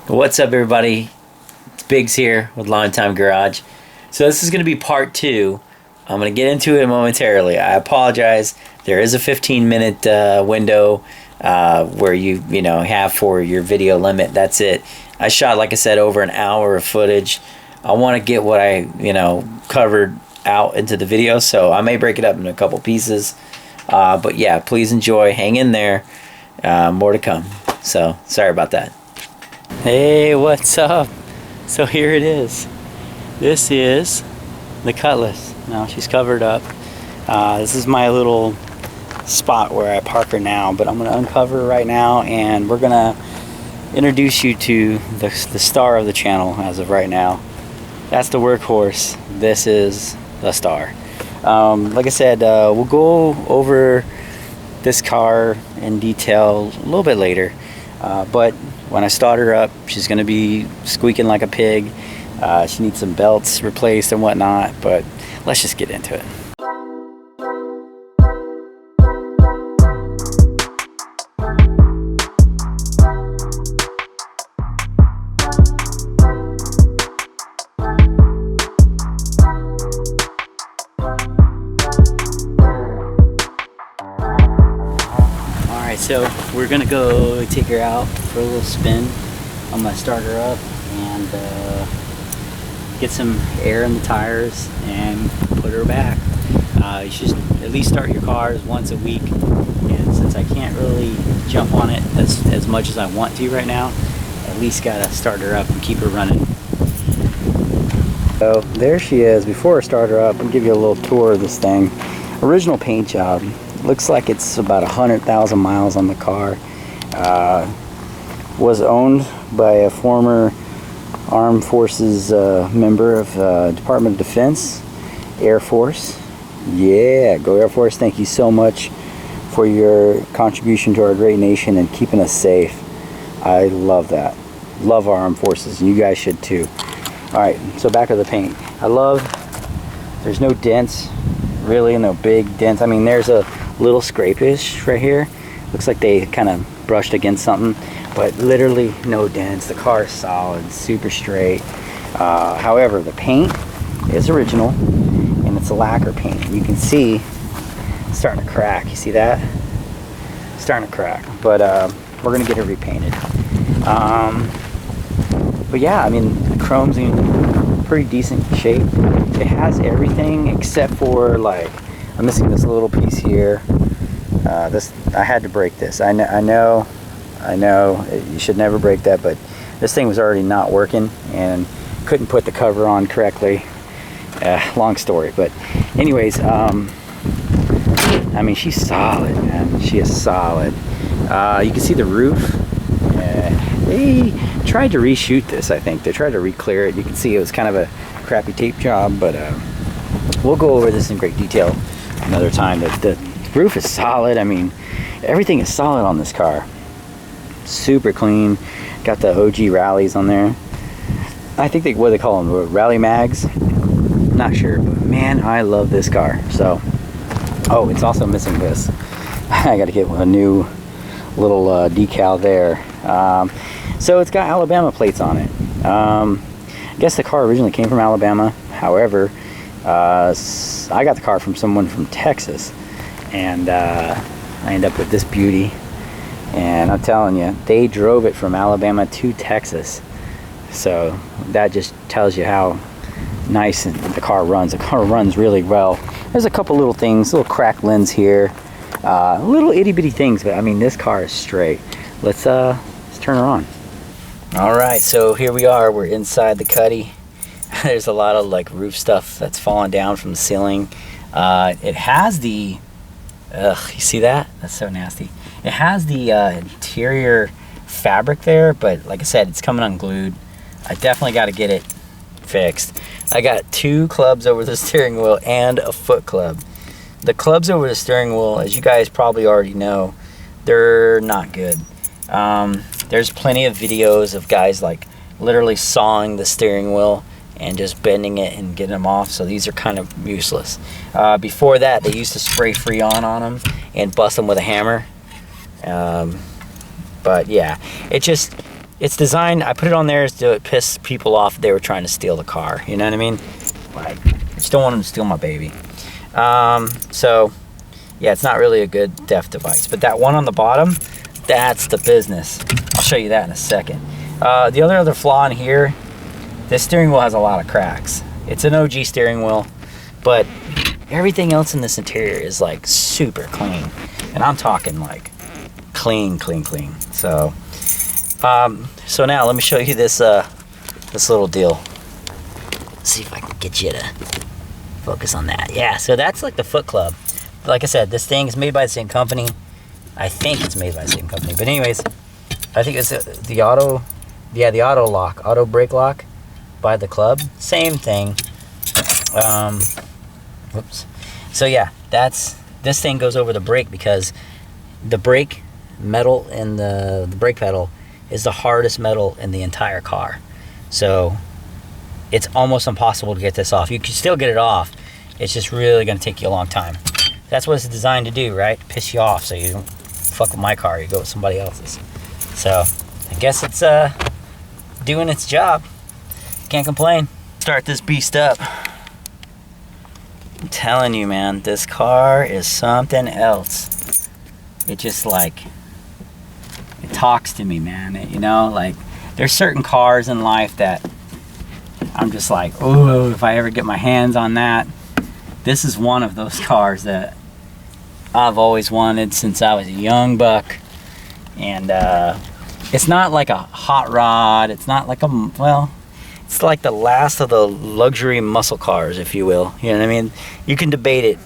What's up, everybody? It's Biggs here with Longtime Garage. So this is going to be part 2. I'm going to get into it momentarily. I apologize. There is a 15-minute window where you have for your video limit. That's it. I shot, like I said, over an hour of footage. I want to get what I covered out into the video, so I may break it up into a couple pieces. But yeah, please enjoy. Hang in there. More to come. So sorry about that. Hey, what's up? So here it is. This is the Cutlass. Now she's covered up. This is my little spot where I park her now, but I'm going to uncover her right now, and we're going to introduce you to the star of the channel as of right now. That's the workhorse. This is the star. Like I said, we'll go over this car in detail a little bit later, but when I start her up, she's going to be squeaking like a pig. She needs some belts replaced and whatnot, but let's just get into it. So we're gonna go take her out for a little spin. I'm gonna start her up and get some air in the tires and put her back. You should at least start your cars once a week, and since I can't really jump on it as much as I want to right now, at least gotta start her up and keep her running. So there she is. Before I start her up, I'll give you a little tour of this thing. Original paint job. Looks like it's about 100,000 miles on the car. Was owned by a former Armed Forces member of Department of Defense, Air Force. Yeah, go Air Force. Thank you so much for your contribution to our great nation and keeping us safe. I love that. Love our armed forces, and you guys should too. Alright, so back of the paint. There's no dents, really, no big dents. I mean, there's a little scrapish right here. Looks like they kind of brushed against something, but literally no dents. The car is solid, super straight. However, the paint is original, and it's a lacquer paint. You can see it's starting to crack. You see that? It's starting to crack, but we're gonna get it repainted. But yeah, I mean, the chrome's in pretty decent shape. It has everything except for, like, I'm missing this little piece here. I had to break this. I know, you should never break that, but this thing was already not working and couldn't put the cover on correctly. Long story, but anyways, I mean, she's solid, man. She is solid. You can see the roof. They tried to reshoot this, I think. They tried to re-clear it. You can see it was kind of a crappy tape job, but we'll go over this in great detail another time. The roof is solid. I mean, everything is solid on this car. Super clean. Got the OG rallies on there. I think what they call them, rally mags. Not sure, but man, I love this car. So, oh, it's also missing this. I got to get a new little decal there. So it's got Alabama plates on it. I guess the car originally came from Alabama. However, I got the car from someone from Texas, and I ended up with this beauty. And I'm telling you, they drove it from Alabama to Texas. So that just tells you how nice the car runs. The car runs really well. There's a couple little things, little cracked lens here, little itty bitty things, but I mean, this car is straight. Let's turn her on. All right, so here we are. We're inside the Cuddy. There's a lot of like roof stuff that's fallen down from the ceiling. It has the, you see that? That's so nasty. It has the interior fabric there, but like I said, it's coming unglued. I definitely got to get it fixed. I got 2 clubs over the steering wheel and a foot club. The clubs over the steering wheel, as you guys probably already know, they're not good. There's plenty of videos of guys like literally sawing the steering wheel and just bending it and getting them off, so these are kind of useless. Before that, they used to spray Freon on them and bust them with a hammer. But yeah, it just, it's designed, I put it on there to piss people off if they were trying to steal the car. You know what I mean? Like, I just don't want them to steal my baby. So, yeah, it's not really a good theft device. But that one on the bottom, that's the business. I'll show you that in a second. The other flaw in here, this steering wheel has a lot of cracks. It's an OG steering wheel, but everything else in this interior is like super clean. And I'm talking like clean. So, so now let me show you this this little deal. Let's see if I can get you to focus on that. Yeah, so that's like the Foot Club. Like I said, this thing is made by the same company. I think it's made by the same company. But anyways, I think it's the auto lock, auto brake lock by the club. Same thing. Whoops. So yeah, this thing goes over the brake because the brake metal in the brake pedal is the hardest metal in the entire car. So it's almost impossible to get this off. You can still get it off. It's just really going to take you a long time. That's what it's designed to do, right? Piss you off so you don't fuck with my car. You go with somebody else's. So I guess it's doing its job. Can't complain. Start this beast up. I'm telling you, man, this car is something else. It just like, it talks to me, man. You know, like there's certain cars in life that I'm just like, oh, if I ever get my hands on that. This is one of those cars that I've always wanted since I was a young buck. And it's not like a hot rod. It's not like a, well, it's like the last of the luxury muscle cars, if you will. You know what I mean? You can debate it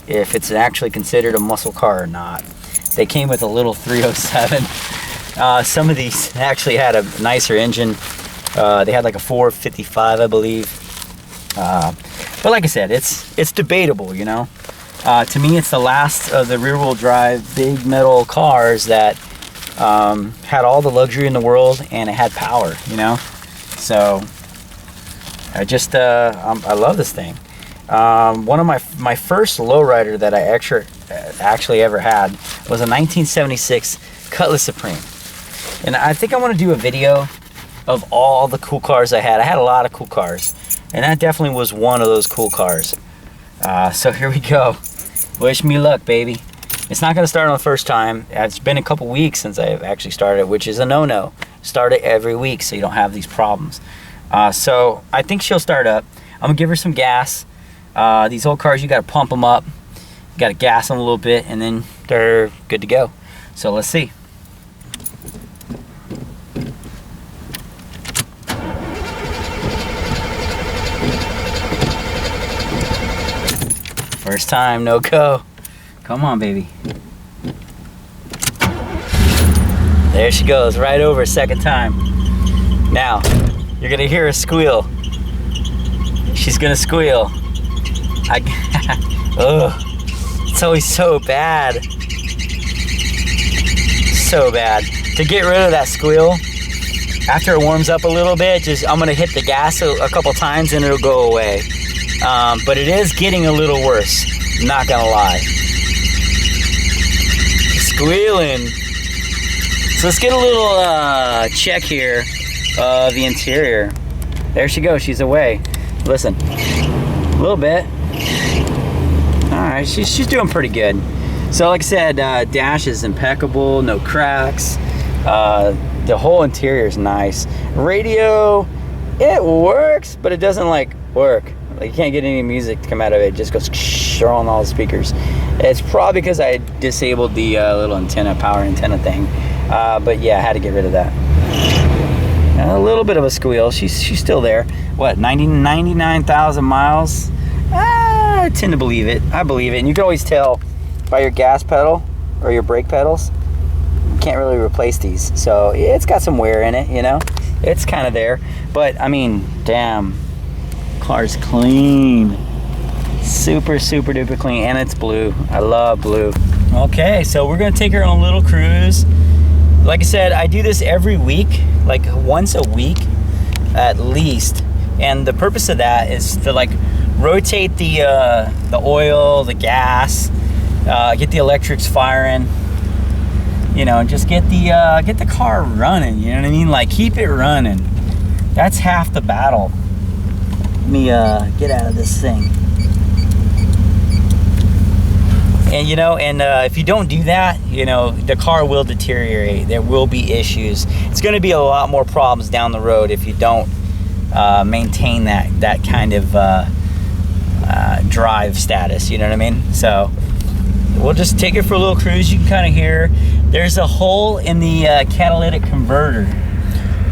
if it's actually considered a muscle car or not. They came with a little 307. Some of these actually had a nicer engine. They had like a 455, I believe. But like I said, it's debatable, you know. To me, it's the last of the rear-wheel drive big metal cars that had all the luxury in the world and it had power, you know. So I just I love this thing. One of my first lowrider that I actually ever had was a 1976 Cutlass Supreme, and I think I want to do a video of all the cool cars I had. I had a lot of cool cars, and that definitely was one of those cool cars. So here we go. Wish me luck, baby. It's not gonna start on the first time. It's been a couple weeks since I've actually started, which is a no-no. Start it every week so you don't have these problems. So I think she'll start up. I'm gonna give her some gas. These old cars, you gotta pump them up. You gotta gas them a little bit, and then they're good to go. So let's see. First time, no go. Come on, baby. There she goes, right over, second time. Now, you're gonna hear her squeal. She's gonna squeal. Ugh, it's always so bad. So bad. To get rid of that squeal, after it warms up a little bit, I'm gonna hit the gas a couple times and it'll go away. But it is getting a little worse, not gonna lie. Squealing. So let's get a little check here of the interior. There she goes, she's away. Listen, a little bit. All right, she's doing pretty good. So like I said, dash is impeccable, no cracks. The whole interior is nice. Radio, it works, but it doesn't like work. Like, you can't get any music to come out of it. It just goes on all the speakers. It's probably because I disabled the little antenna, power antenna thing. But yeah, I had to get rid of that. A little bit of a squeal. She's still there. What, 99,000 miles? I tend to believe it. I believe it. And you can always tell by your gas pedal or your brake pedals. You can't really replace these. So it's got some wear in it, you know. It's kind of there. But I mean, damn. Car's clean. Super duper clean. And it's blue. I love blue. Okay, so we're gonna take her on a little cruise. Like I said, I do this every week, like once a week at least. And the purpose of that is to like rotate the oil, the gas, get the electrics firing. you know, just get the car running, you know what I mean? Like, keep it running. That's half the battle. Let me get out of this thing. And you know, and if you don't do that, you know, the car will deteriorate. There will be issues. It's going to be a lot more problems down the road if you don't maintain that kind of drive status, you know what I mean? So we'll just take it for a little cruise. You can kind of hear there's a hole in the catalytic converter,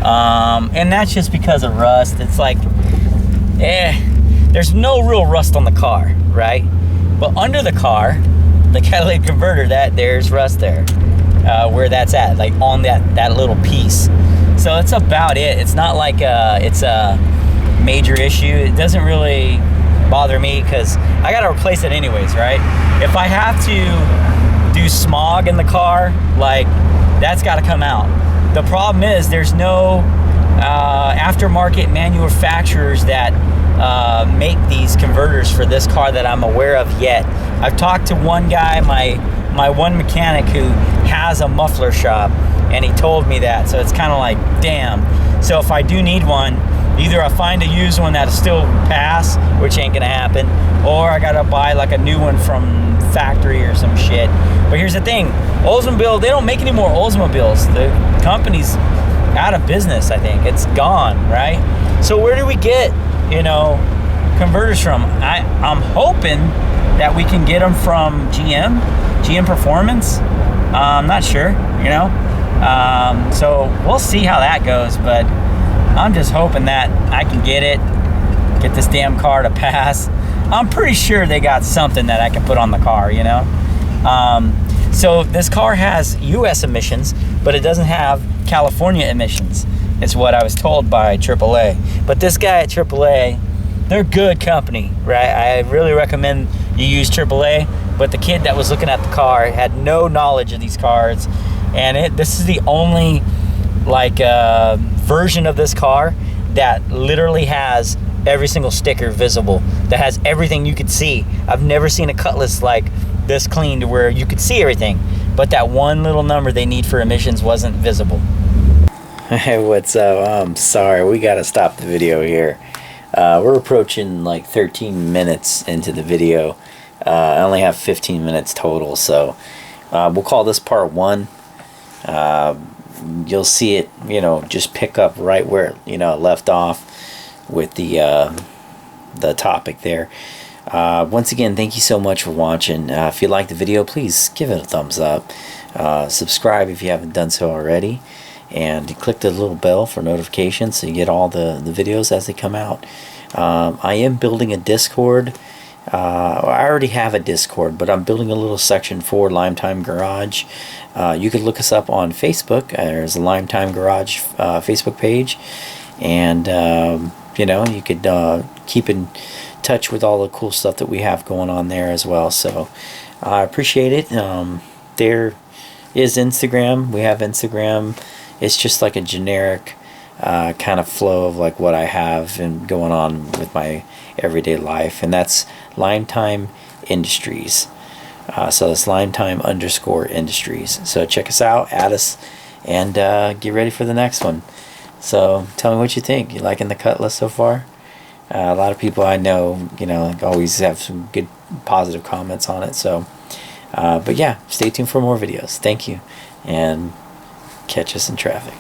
and that's just because of rust. It's like, there's no real rust on the car, right? But under the car, the catalytic converter, there's rust there, where that's at, like on that little piece. So it's about it. It's not like it's a major issue. It doesn't really bother me because I gotta replace it anyways, right? If I have to do smog in the car, like, that's gotta come out. The problem is there's no aftermarket manufacturers that make these converters for this car that I'm aware of yet. I've talked to one guy, my one mechanic who has a muffler shop, and he told me that, so it's kind of like, damn. So if I do need one, either I find a used one that'll still pass, which ain't gonna happen, or I gotta buy like a new one from factory or some shit. But here's the thing, Oldsmobile, they don't make any more Oldsmobiles. The company's out of business, I think. It's gone, right? So where do we get, you know, converters from? I'm hoping that we can get them from GM Performance. I'm not sure, you know. So we'll see how that goes, but I'm just hoping that I can get this damn car to pass. I'm pretty sure they got something that I can put on the car, you know. So this car has US emissions, but it doesn't have California emissions. It's what I was told by AAA. But this guy at AAA, they're good company, right? I really recommend you use AAA. But the kid that was looking at the car had no knowledge of these cars, and this is the only like version of this car that literally has every single sticker visible, that has everything you could see. I've never seen a Cutlass like this clean to where you could see everything, but that one little number they need for emissions wasn't visible. Hey, what's up? I'm sorry, we gotta stop the video here. We're approaching like 13 minutes into the video. I only have 15 minutes total, so we'll call this part 1. You'll see it, you know, just pick up right where, you know, it left off with the topic there. Once again, thank you so much for watching. If you like the video, please give it a thumbs up. Subscribe if you haven't done so already, and click the little bell for notifications so you get all the videos as they come out. I am building a Discord. I already have a Discord, but I'm building a little section for Lime Time Garage. You can look us up on Facebook. There's a Lime Time Garage Facebook page, and you know, you could keep in touch with all the cool stuff that we have going on there as well. So I appreciate it. There is Instagram. We have Instagram. It's just like a generic kind of flow of like what I have and going on with my everyday life, and that's Lime Time Industries. So it's LimeTime_Industries. So check us out, add us, and get ready for the next one. So tell me what you think. You liking the Cutlass so far? A lot of people I know, you know, always have some good positive comments on it. So but yeah, stay tuned for more videos. Thank you, and catch us in traffic.